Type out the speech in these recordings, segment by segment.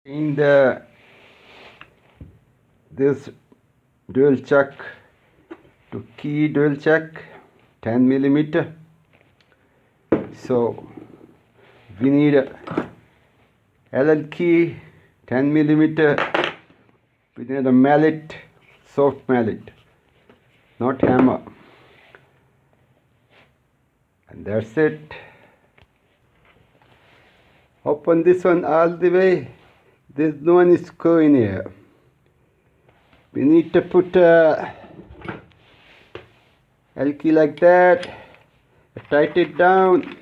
In this dual chuck to key dual chuck 10 millimeter. So we need a Allen key 10 millimeter. We need a mallet, soft mallet, not hammer. And that's it. Open this one all the way. There's no one screw in here. We need to put a L key like that. Tight it down.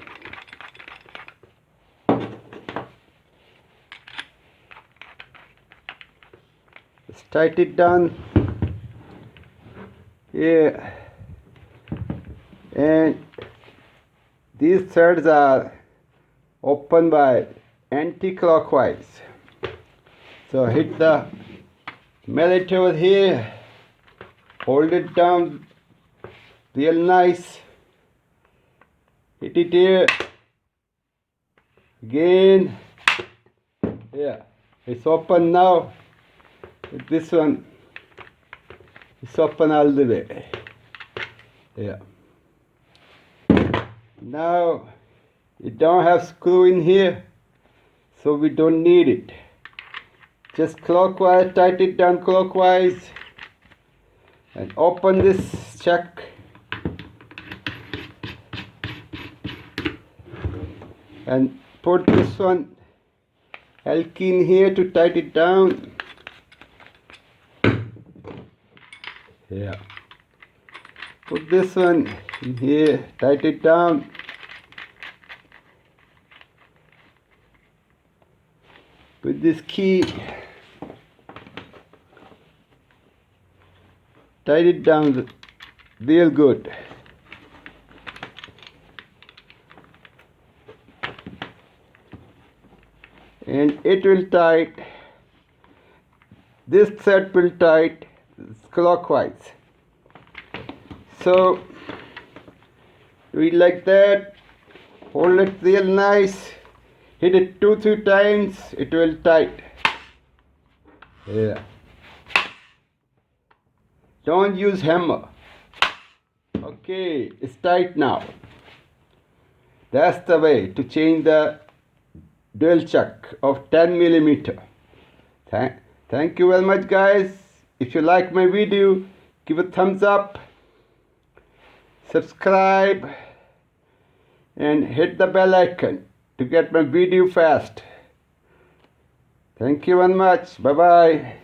Just tight it down. Yeah. And these threads are open by anti-clockwise. So hit the mallet over here, hold it down real nice, hit it here, again, yeah, it's open now. With this one, it's open all the way, yeah. Now, you don't have screw in here, so we don't need it. Just clockwise, tighten it down clockwise and open this chuck and put this one L key in here to tighten it down. Yeah. Put this one in here, tighten it down. With this key, tight it down real good. And it will tight. This thread will tight clockwise. So we like that. Hold it real nice. Hit it 2-3 times. It will tight. Yeah. Don't use hammer. Okay, it's tight now. That's the way to change the dual chuck of 10 millimeter. Thank you very much, guys. If you like my video, give a thumbs up, subscribe, and hit the bell icon to get my video fast. Thank you very much. Bye bye.